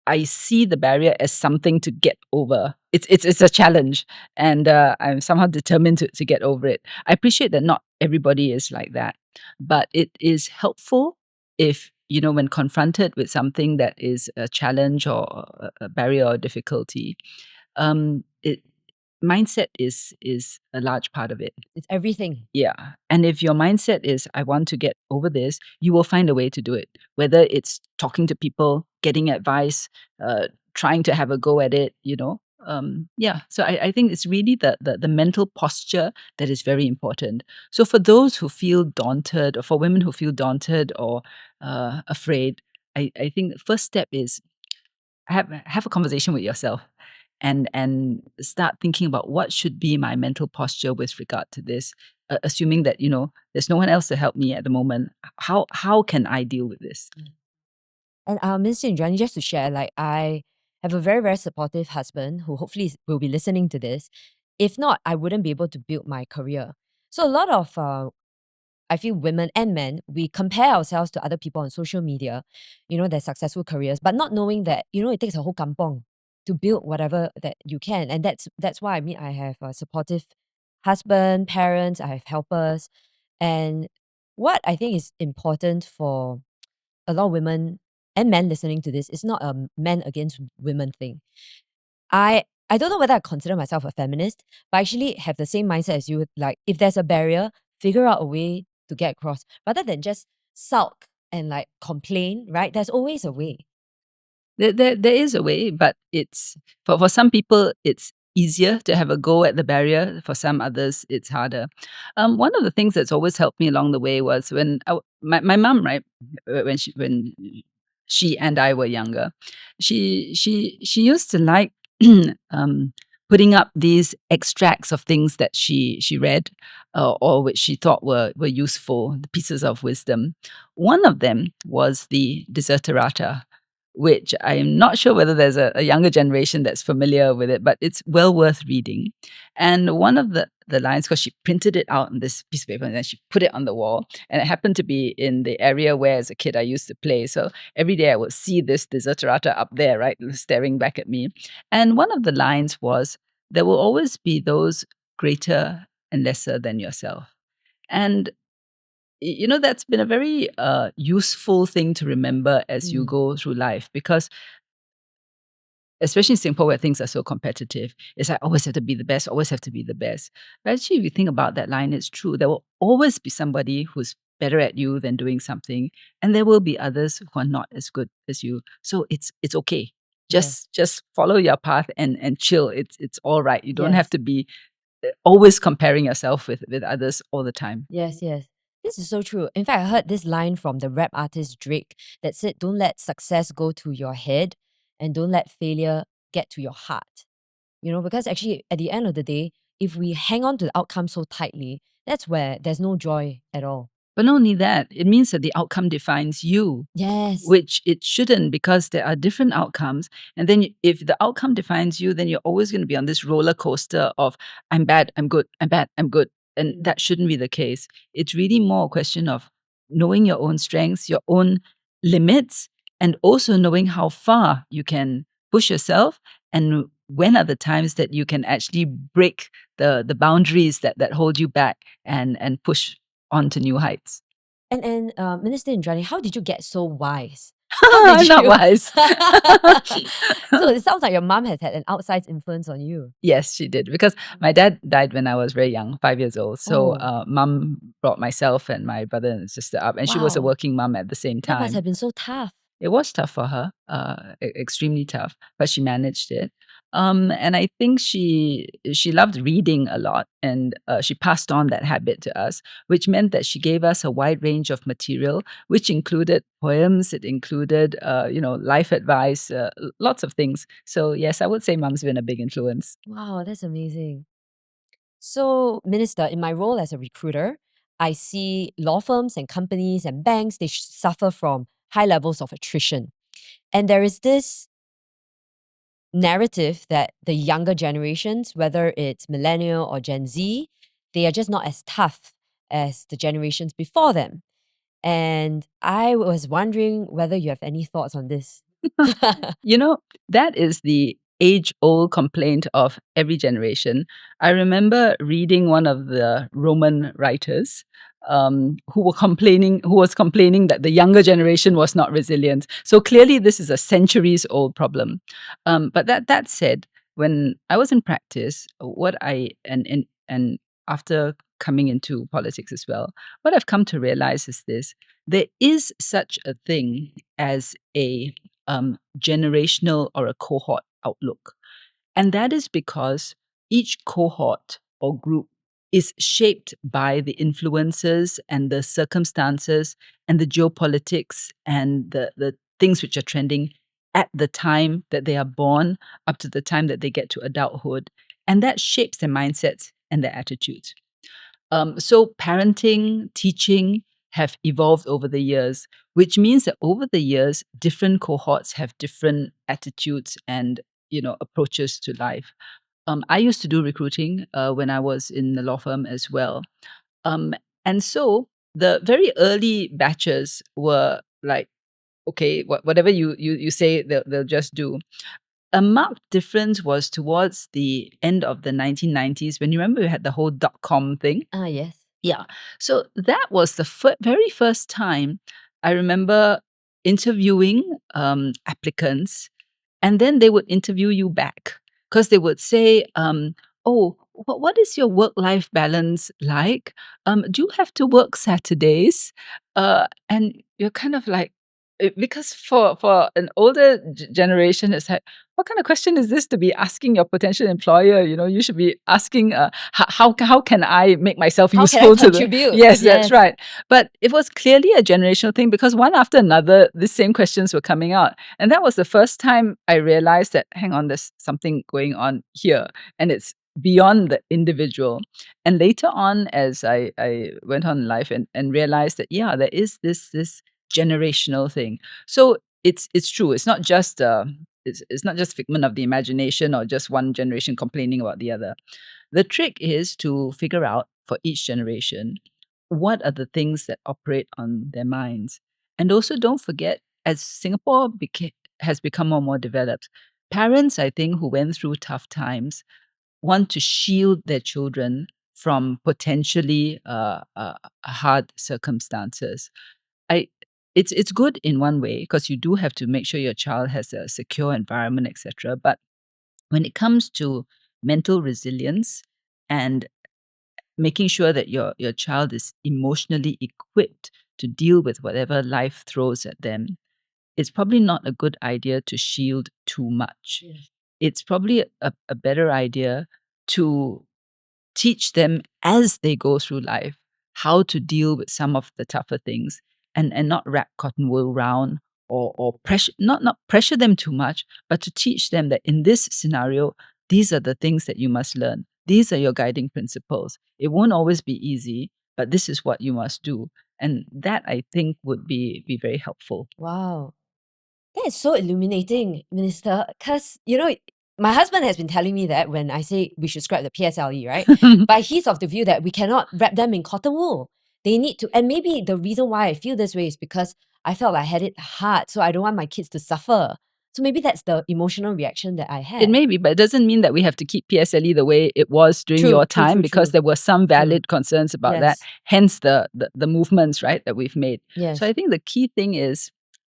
I see the barrier as something to get over. It's a challenge, and I'm somehow determined to get over it. I appreciate that not everybody is like that, but it is helpful if, when confronted with something that is a challenge or a barrier or difficulty, it mindset is a large part of it. It's everything. Yeah. And if your mindset is, I want to get over this, you will find a way to do it. Whether it's talking to people, getting advice, trying to have a go at it, yeah. So I think it's really the mental posture that is very important. So for those who feel daunted, or for women who feel daunted or afraid, I think the first step is have a conversation with yourself, and start thinking about what should be my mental posture with regard to this, assuming that there's no one else to help me at the moment. How can I deal with this? And Mr. Indranee, just to share, like, I have a very, very supportive husband who hopefully will be listening to this. If not, I wouldn't be able to build my career. So a lot of I feel women and men, we compare ourselves to other people on social media, their successful careers, but not knowing that, it takes a whole kampong to build whatever that you can. And that's why I have a supportive husband, parents, I have helpers. And what I think is important for a lot of women and men listening to this, is not a men against women thing. I don't know whether I consider myself a feminist, but I actually have the same mindset as you. Like, if there's a barrier, figure out a way to get across rather than just sulk and like complain, right? There's always a way. There is a way, but it's for some people it's easier to have a go at the barrier. For some others, it's harder. One of the things that's always helped me along the way was when my mom, right, when she and I were younger, she used to like putting up these extracts of things that she read or which she thought were useful, the pieces of wisdom. One of them was the Desiderata, which I'm not sure whether there's a younger generation that's familiar with it, but it's well worth reading. And one of the lines, because she printed it out on this piece of paper and then she put it on the wall, and it happened to be in the area where as a kid I used to play. So every day I would see this Desiderata up there, right, staring back at me. And one of the lines was, there will always be those greater and lesser than yourself. And that's been a very useful thing to remember as you go through life, because especially in Singapore where things are so competitive, it's like always have to be the best, always have to be the best. But actually, if you think about that line, it's true. There will always be somebody who's better at you than doing something, and there will be others who are not as good as you. So it's okay. Just follow your path and chill. It's all right. You don't have to be always comparing yourself with others all the time. Yes. This is so true. In fact, I heard this line from the rap artist Drake that said, "Don't let success go to your head and don't let failure get to your heart." Because actually, at the end of the day, if we hang on to the outcome so tightly, that's where there's no joy at all. But not only that, it means that the outcome defines you. Yes. Which it shouldn't, because there are different outcomes. And then if the outcome defines you, then you're always going to be on this roller coaster of I'm bad, I'm good, I'm bad, I'm good. And that shouldn't be the case. It's really more a question of knowing your own strengths, your own limits, and also knowing how far you can push yourself and when are the times that you can actually break the boundaries that hold you back and push on to new heights. And Minister Indranee, how did you get so wise? I'm not wise. So it sounds like your mom has had an outsized influence on you. Yes, she did. Because my dad died when I was very young, 5 years old. So mom brought myself and my brother and sister up. And she was a working mom at the same time. That must have been so tough. It was tough for her, extremely tough, but she managed it. And I think she loved reading a lot, and she passed on that habit to us, which meant that she gave us a wide range of material, which included poems, it included life advice, lots of things. So yes, I would say mom's been a big influence. Wow, that's amazing. So, Minister, in my role as a recruiter, I see law firms and companies and banks, they suffer from high levels of attrition. And there is this narrative that the younger generations, whether it's millennial or Gen Z, they are just not as tough as the generations before them. And I was wondering whether you have any thoughts on this. That is the age-old complaint of every generation. I remember reading one of the Roman writers who was complaining that the younger generation was not resilient. So clearly, this is a centuries-old problem. But that said, when I was in practice, what I and after coming into politics as well, what I've come to realize is this: there is such a thing as a generational or a cohort outlook. And that is because each cohort or group is shaped by the influences and the circumstances and the geopolitics and the things which are trending at the time that they are born up to the time that they get to adulthood. And that shapes their mindsets and their attitudes. So parenting, teaching have evolved over the years, which means that over the years, different cohorts have different attitudes and approaches to life. I used to do recruiting when I was in the law firm as well, and so the very early batches were like, okay, whatever you say, they'll just do. A marked difference was towards the end of the 1990s, when you remember we had the whole .com thing. Yes. Yeah. So that was the very first time I remember interviewing applicants, and then they would interview you back because they would say, "Oh, what is your work-life balance like? Do you have to work Saturdays?" And you're kind of like, because for an older generation, it's like, what kind of question is this to be asking your potential employer? You should be asking, how can I make myself How can I useful to the... contribute? Yes, that's Yes. right. But it was clearly a generational thing, because one after another, the same questions were coming out. And that was the first time I realized that, hang on, there's something going on here. And it's beyond the individual. And later on, as I went on in life and realized that, yeah, there is this generational thing. So it's true. It's not just it's not just figment of the imagination or just one generation complaining about the other. The trick is to figure out for each generation what are the things that operate on their minds. And also, don't forget, as Singapore has become more and more developed, parents, I think, who went through tough times want to shield their children from potentially hard circumstances. I it's good in one way, because you do have to make sure your child has a secure environment, etc. But when it comes to mental resilience and making sure that your child is emotionally equipped to deal with whatever life throws at them, it's probably not a good idea to shield too much. Yes. It's probably a better idea to teach them as they go through life how to deal with some of the tougher things, and not wrap cotton wool round, or pressure, not pressure them too much, but to teach them that in this scenario, these are the things that you must learn. These are your guiding principles. It won't always be easy, but this is what you must do. And that, I think, would be very helpful. Wow. That is so illuminating, Minister. Because, my husband has been telling me that when I say we should scrap the PSLE, right? But he's of the view that we cannot wrap them in cotton wool. They need to, and maybe the reason why I feel this way is because I felt I had it hard, so I don't want my kids to suffer. So maybe that's the emotional reaction that I had. It may be, but it doesn't mean that we have to keep PSLE the way it was during True, your true, time, true, because true. there were some valid concerns about that. Yes. Hence the movements, right, that we've made. Yes. So I think the key thing is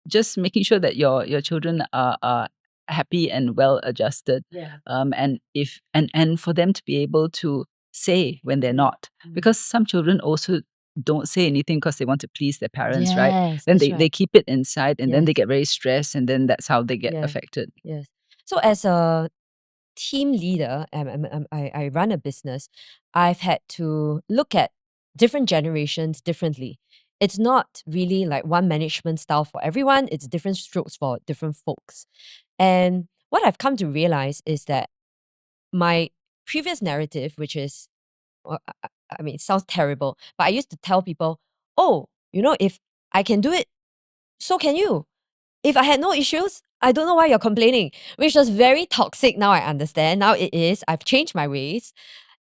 just making sure that your children are happy and well adjusted. Yeah. And for them to be able to say when they're not, because some children also don't say anything because they want to please their parents, right? Yes, Then that's they right. keep it inside, and then they Yes. get very stressed, and then that's how they get Yeah. affected. Yes. So as a team leader, I run a business, I've had to look at different generations differently. It's not really like one management style for everyone, it's different strokes for different folks. And what I've come to realize is that my previous narrative, which is, well, I mean, it sounds terrible, but I used to tell people, oh, if I can do it, so can you. If I had no issues, I don't know why you're complaining, which was very toxic. Now I understand. Now it is. I've changed my ways.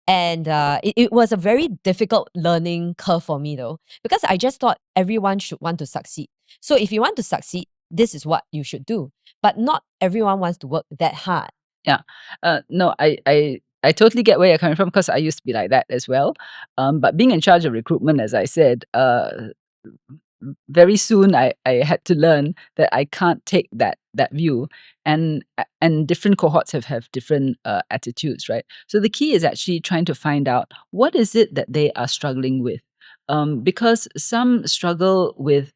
And it was a very difficult learning curve for me, though, because I just thought everyone should want to succeed. So if you want to succeed, this is what you should do. But not everyone wants to work that hard. Yeah. No, I totally get where you're coming from, because I used to be like that as well. But being in charge of recruitment, as I said, very soon I had to learn that I can't take that view, and different cohorts have different attitudes, right? So the key is actually trying to find out what is it that they are struggling with, because some struggle with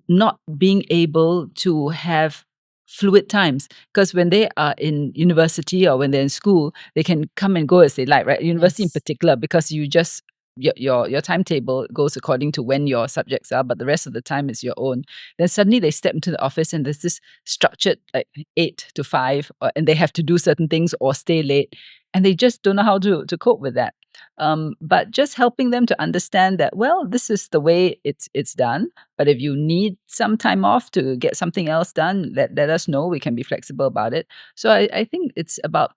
not being able to have fluid times, because when they are in university or when they're in school, they can come and go as they like, right? University in Yes. particular, because you just your timetable goes according to when your subjects are, but the rest of the time is your own. Then suddenly they step into the office and there's this structured, like 8 to 5, and they have to do certain things or stay late, and they just don't know how to cope with that. But just helping them to understand that, well, this is the way it's done. But if you need some time off to get something else done, let us know. We can be flexible about it. So I think it's about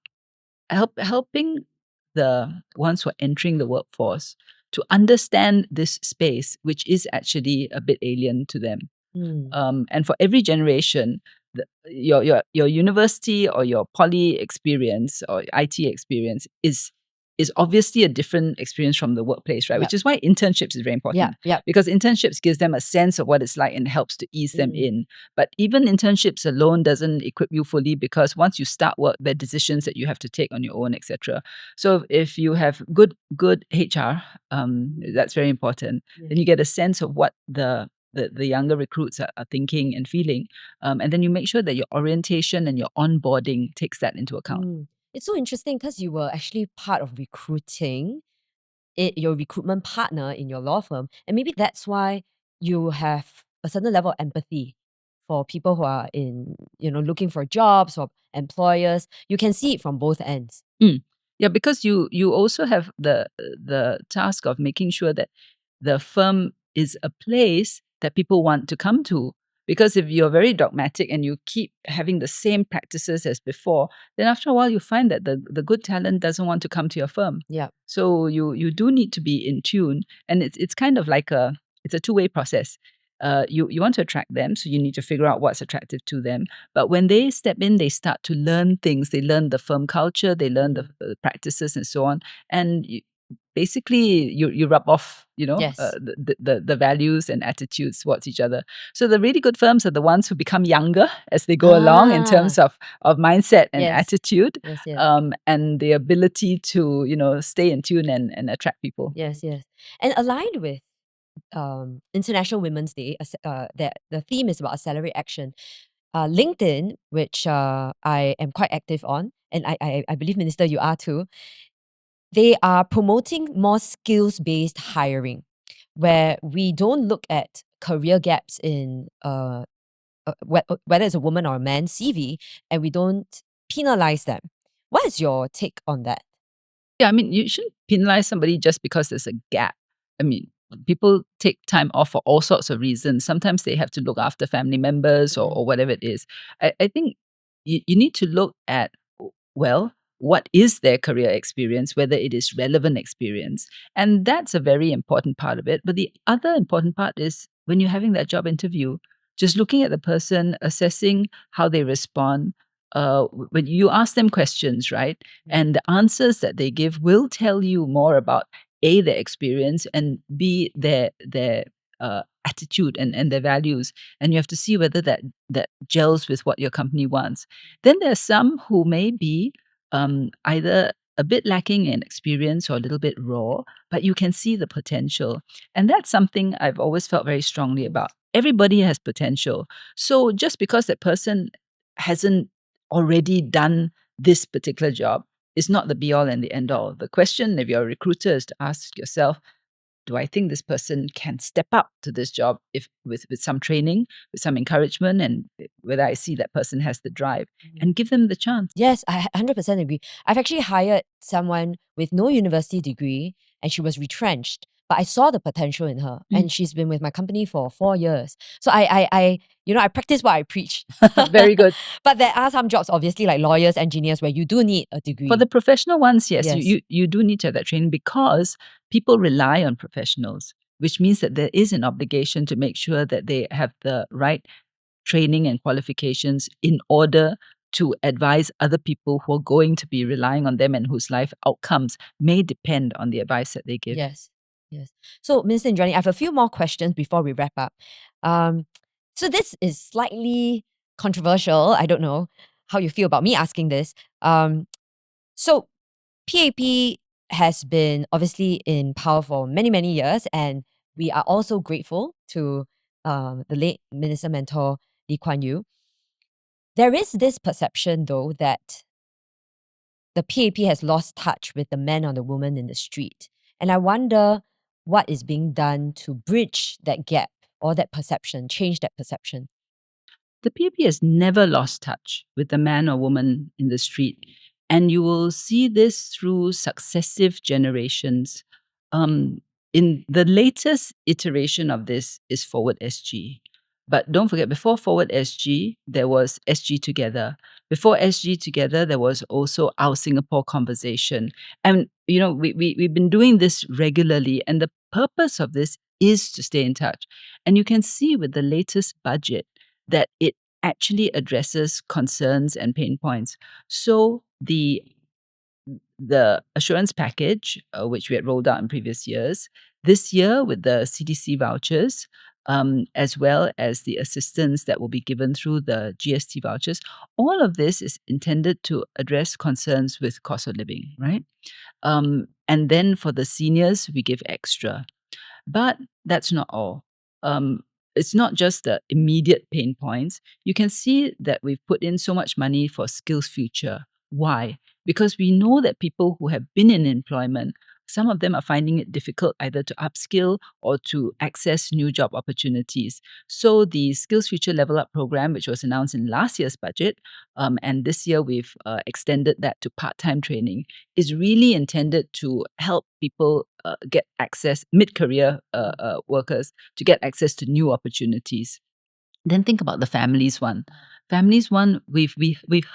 helping the ones who are entering the workforce to understand this space, which is actually a bit alien to them. And for every generation, your university or your poly experience or IT experience is obviously a different experience from the workplace, right? Yep. Which is why internships is very important. Yep. Because internships gives them a sense of what it's like and helps to ease them in. But even internships alone doesn't equip you fully, because once you start work, there are decisions that you have to take on your own, etc. So if you have good HR, that's very important. Yes. Then you get a sense of what the the younger recruits are thinking and feeling. And then you make sure that your orientation and your onboarding takes that into account. It's so interesting because you were actually part of recruiting your recruitment partner in your law firm, and maybe that's why you have a certain level of empathy for people who are looking for jobs or employers. You can see it from both ends. Yeah, because you also have the task of making sure that the firm is a place that people want to come to. Because if you're very dogmatic and you keep having the same practices as before, then after a while you find that the good talent doesn't want to come to your firm. Yeah. So you do need to be in tune, and it's kind of like it's a two-way process. You want to attract them, so you need to figure out what's attractive to them. But when they step in, they start to learn things. They learn the firm culture, they learn the practices, and so on. And basically, you rub off, Yes. the values and attitudes towards each other. So the really good firms are the ones who become younger as they go along in terms of mindset and Yes. attitude, Yes. and the ability to stay in tune and attract people. Yes. And aligned with International Women's Day, the theme is about accelerate action. LinkedIn, which I am quite active on, and I believe, Minister, you are too, they are promoting more skills-based hiring, where we don't look at career gaps in whether it's a woman or a man's CV, and we don't penalize them. What is your take on that? Yeah, I mean, you shouldn't penalize somebody just because there's a gap. I mean, people take time off for all sorts of reasons. Sometimes they have to look after family members or whatever it is. I think you need to look at, well, what is their career experience, whether it is relevant experience. And that's a very important part of it. But the other important part is when you're having that job interview, just looking at the person, assessing how they respond. When you ask them questions, right? And the answers that they give will tell you more about A, their experience, and B, their attitude and their values. And you have to see whether that gels with what your company wants. Then there are some who may be either a bit lacking in experience or a little bit raw, but you can see the potential. And that's something I've always felt very strongly about. Everybody has potential. So just because that person hasn't already done this particular job is not the be all and the end all. The question, if you're a recruiter, is to ask yourself, do I think this person can step up to this job if with some training, with some encouragement, and whether I see that person has the drive, and give them the chance. Yes, I 100% agree. I've actually hired someone with no university degree, and she was retrenched, but I saw the potential in her, and she's been with my company for 4 years. So I practice what I preach. Very good. But there are some jobs, obviously, like lawyers, engineers, where you do need a degree. For the professional ones, yes, Yes. you do need to have that training because people rely on professionals, which means that there is an obligation to make sure that they have the right training and qualifications in order to advise other people who are going to be relying on them and whose life outcomes may depend on the advice that they give. Yes. So, Minister Indranee, I have a few more questions before we wrap up. So this is slightly controversial. I don't know how you feel about me asking this. So PAP has been obviously in power for many, many years, and we are also grateful to the late Minister Mentor Lee Kuan Yew. There is this perception, though, that the PAP has lost touch with the man or the woman in the street. And I wonder what is being done to bridge that gap or that perception, change that perception. The PAP has never lost touch with the man or woman in the street. And you will see this through successive generations. In the latest iteration of this is Forward SG. But don't forget, before Forward SG, there was SG Together. Before SG Together, there was also Our Singapore Conversation. And, we've been doing this regularly. And the purpose of this is to stay in touch. And you can see with the latest budget that it actually addresses concerns and pain points. So the assurance package, which we had rolled out in previous years, this year with the CDC vouchers, as well as the assistance that will be given through the GST vouchers, all of this is intended to address concerns with cost of living, right? And then for the seniors, we give extra. But that's not all. it's not just the immediate pain points. You can see that we've put in so much money for Skills Future. Why? Because we know that people who have been in employment, some of them are finding it difficult either to upskill or to access new job opportunities. So the Skills Future Level Up program, which was announced in last year's budget, and this year we've extended that to part-time training, is really intended to help people get access, mid-career workers, to get access to new opportunities. Then think about the families one. Families one, we've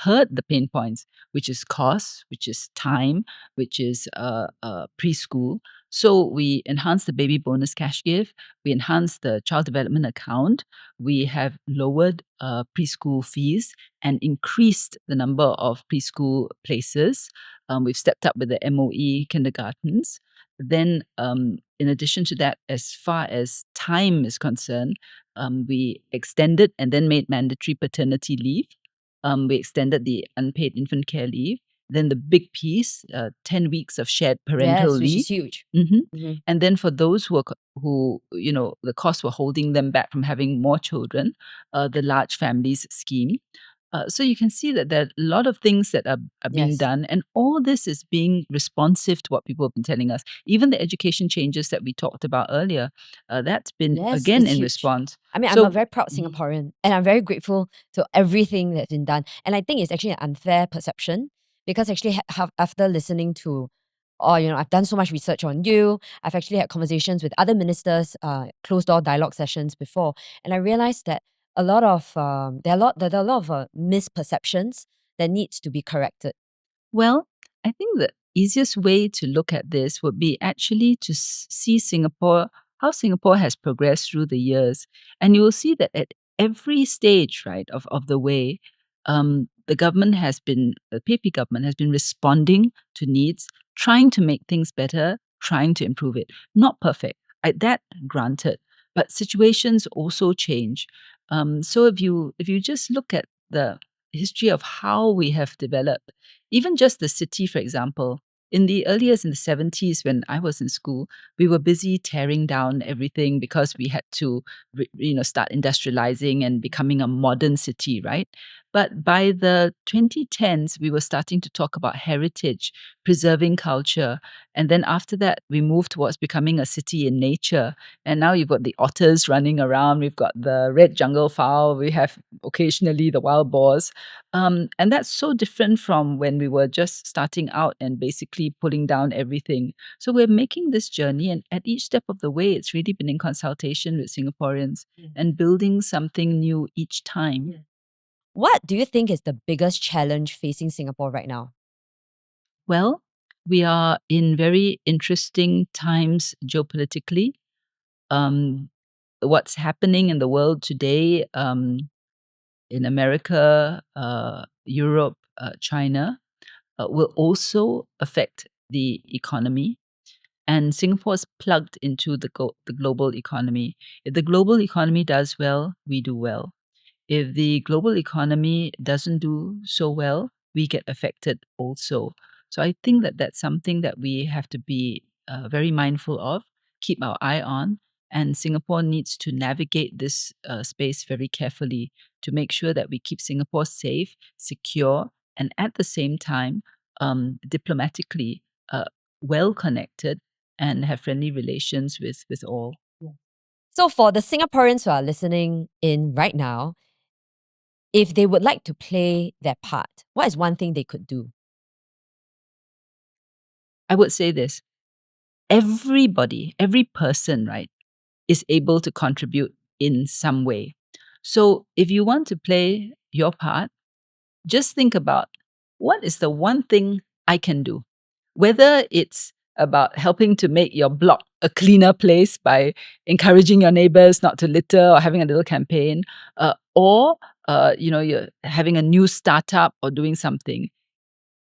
heard the pain points, which is cost, which is time, which is preschool. So we enhanced the baby bonus cash gift. We enhanced the child development account. We have lowered preschool fees and increased the number of preschool places. We've stepped up with the MOE kindergartens. Then, in addition to that, as far as time is concerned, we extended and then made mandatory paternity leave. We extended the unpaid infant care leave. Then the big piece, 10 weeks of shared parental Yes, which leave. is huge. And then for those who the costs were holding them back from having more children, the large families scheme. So you can see that there are a lot of things that are being Yes. done, and all this is being responsive to what people have been telling us. Even the education changes that we talked about earlier, that's been Yes, again it's in huge. response. I mean, I'm a So very proud Singaporean, and I'm very grateful to everything that's been done. And I think it's actually an unfair perception because actually, after listening to, or I've done so much research on you. I've actually had conversations with other ministers, closed door dialogue sessions before, and I realized that a lot of there are a lot of misperceptions that needs to be corrected. Well, I think the easiest way to look at this would be actually to see Singapore, how Singapore has progressed through the years. And you will see that at every stage, right, of the way, the government has been, the PP government has been responding to needs, trying to make things better, trying to improve it. Not perfect, that granted, but situations also change. So if you just look at the history of how we have developed, even just the city, for example, in the early years in the 70s, when I was in school, we were busy tearing down everything because we had to, start industrializing and becoming a modern city, right? But by the 2010s, we were starting to talk about heritage, preserving culture. And then after that, we moved towards becoming a city in nature. And now you've got the otters running around. We've got the red jungle fowl. We have occasionally the wild boars. And that's so different from when we were just starting out and basically pulling down everything. So we're making this journey, and at each step of the way, it's really been in consultation with Singaporeans and building something new each time. What do you think is the biggest challenge facing Singapore right now? Well, we are in very interesting times geopolitically. Um, what's happening in the world today, in America, Europe, China, will also affect the economy. And Singapore is plugged into the global economy. If the global economy does well, we do well. If the global economy doesn't do so well, we get affected also. So I think that that's something that we have to be very mindful of, keep our eye on, and Singapore needs to navigate this space very carefully to make sure that we keep Singapore safe, secure, and at the same time, diplomatically well connected and have friendly relations with all. So, for the Singaporeans who are listening in right now, if they would like to play their part, what is one thing they could do? I would say this: everybody, every person, right, is able to contribute in some way. So if you want to play your part, just think about, what is the one thing I can do? Whether it's about helping to make your block a cleaner place by encouraging your neighbors not to litter or having a little campaign, or you're having a new startup or doing something.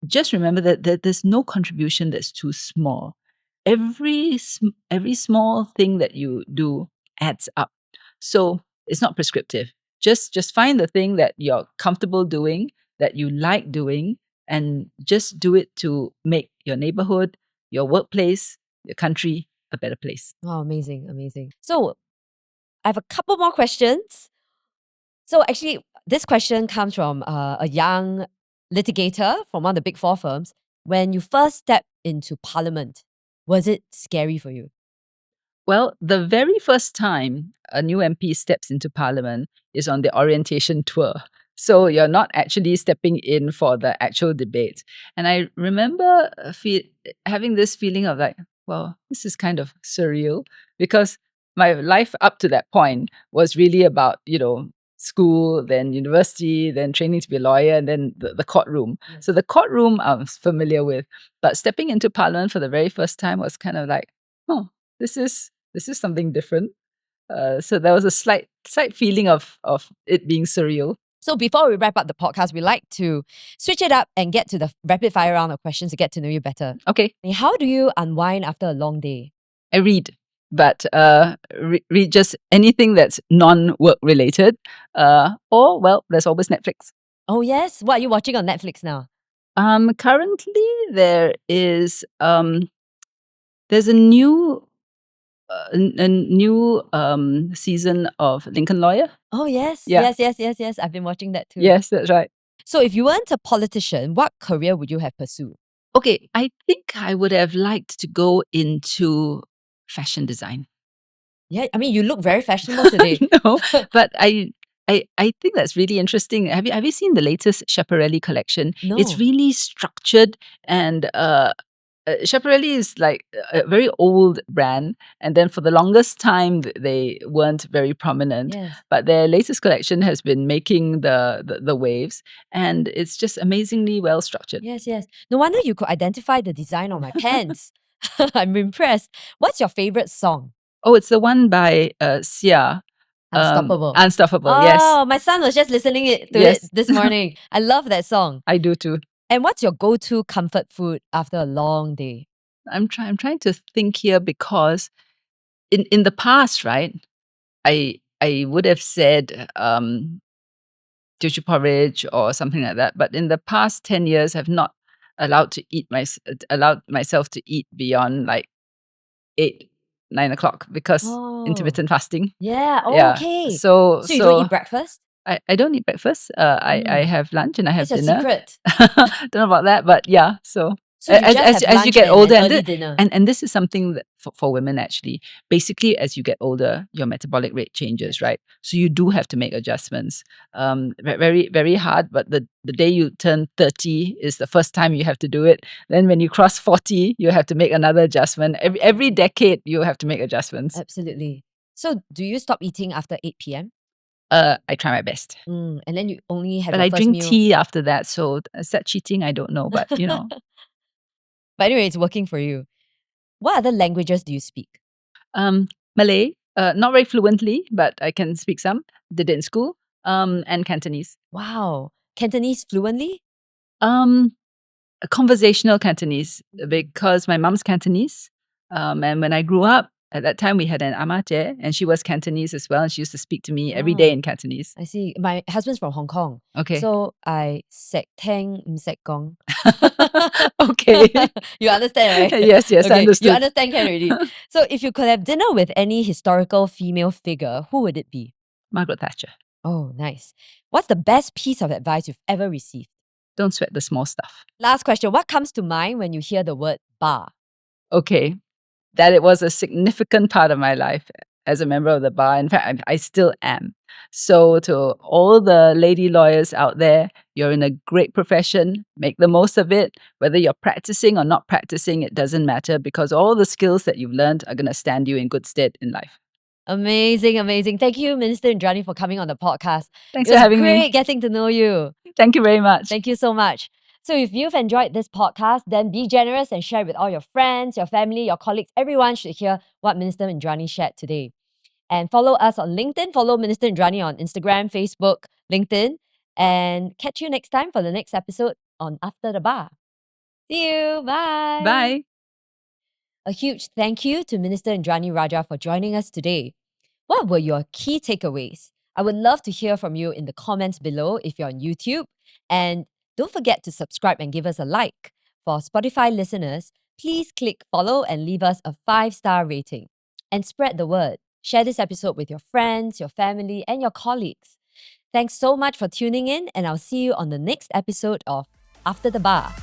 Just remember that there's no contribution that's too small. Every small thing that you do adds up. So it's not prescriptive. Just find the thing that you're comfortable doing, that you like doing, and just do it to make your neighborhood, your workplace, your country a better place. Oh, amazing, amazing. So, I have a couple more questions. So actually, this question comes from a young litigator from one of the big four firms. When you first stepped into parliament, was it scary for you? Well, the very first time a new MP steps into parliament is on the orientation tour. So you're not actually stepping in for the actual debate. And I remember having this feeling of like, well, this is kind of surreal because my life up to that point was really about, school, then university, then training to be a lawyer, and then the courtroom. So the courtroom I was familiar with. But stepping into parliament for the very first time was kind of like, oh, this is something different. So there was a slight feeling of it being surreal. So before we wrap up the podcast, we like to switch it up and get to the rapid fire round of questions to get to know you better. Okay, How do you unwind after a long day? I read, but read just anything that's non-work related. Or well, there's always Netflix. Oh yes, what are you watching on Netflix now? Currently there is there's a new season of Lincoln Lawyer. Oh yes, Yeah. yes. I've been watching that too. Yes, that's right. So if you weren't a politician, what career would you have pursued? Okay, I think I would have liked to go into fashion design. Yeah, I mean you look very fashionable today. No, but I think that's really interesting. Have you seen the latest Schiaparelli collection? It's No. really structured and Schiaparelli is like a very old brand, and then for the longest time they weren't very prominent. Yes. But their latest collection has been making the waves, and it's just amazingly well structured. Yes. No wonder you could identify the design on my pants. I'm impressed. What's your favorite song? Oh, it's the one by Sia. Unstoppable. Unstoppable. Yes, Oh, my son was just listening to Yes. it this morning. I love that song. I do too. And what's your go-to comfort food after a long day? I'm trying to think here because in the past, right? I would have said teochew porridge or something like that. But in the past 10 years, I've not allowed myself to eat beyond like 8, 9 o'clock because Oh. intermittent fasting. Yeah. Oh, Yeah. okay. So So you don't eat breakfast? I don't eat breakfast. I have lunch and I have What's your dinner. secret? Don't know about that, but yeah. So So you just have as you lunch get and older, an and early dinner. and this is something that for women actually. Basically, as you get older, your metabolic rate changes, right? So you do have to make adjustments. Very very hard. But the day you turn 30 is the first time you have to do it. Then when you cross 40, you have to make another adjustment. Every decade, you have to make adjustments. Absolutely. So do you stop eating after 8 p.m.? I try my best. And then you only have But your I first drink meal. tea after that, so is that cheating? I don't know, but you know. But anyway, it's working for you. What other languages do you speak? Malay, not very fluently, but I can speak some. Did it in school. And Cantonese. Wow. Cantonese fluently? Conversational Cantonese because my mom's Cantonese. And when I grew up, at that time we had an amate and she was Cantonese as well, and she used to speak to me every day in Cantonese. I see. My husband's from Hong Kong. Okay. So I sek teng sek gong. Okay. You understand, right? Yes, I Okay, understood. you understand can already. So if you could have dinner with any historical female figure, who would it be? Margaret Thatcher. Oh, nice. What's the best piece of advice you've ever received? Don't sweat the small stuff. Last question. What comes to mind when you hear the word bar? Okay. That it was a significant part of my life as a member of the bar. In fact, I still am. So to all the lady lawyers out there, you're in a great profession. Make the most of it. Whether you're practicing or not practicing, it doesn't matter because all the skills that you've learned are going to stand you in good stead in life. Amazing. Thank you, Minister Indranee, for coming on the podcast. Thanks It for was having great me. getting to know you. Thank you very much. Thank you so much. So if you've enjoyed this podcast, then be generous and share it with all your friends, your family, your colleagues. Everyone should hear what Minister Indranee shared today. And follow us on LinkedIn. Follow Minister Indranee on Instagram, Facebook, LinkedIn. And catch you next time for the next episode on After the Bar. See you. Bye. Bye. A huge thank you to Minister Indranee Rajah for joining us today. What were your key takeaways? I would love to hear from you in the comments below if you're on YouTube. And don't forget to subscribe and give us a like. For Spotify listeners, please click follow and leave us a 5-star rating. And spread the word. Share this episode with your friends, your family, and your colleagues. Thanks so much for tuning in, and I'll see you on the next episode of After the Bar.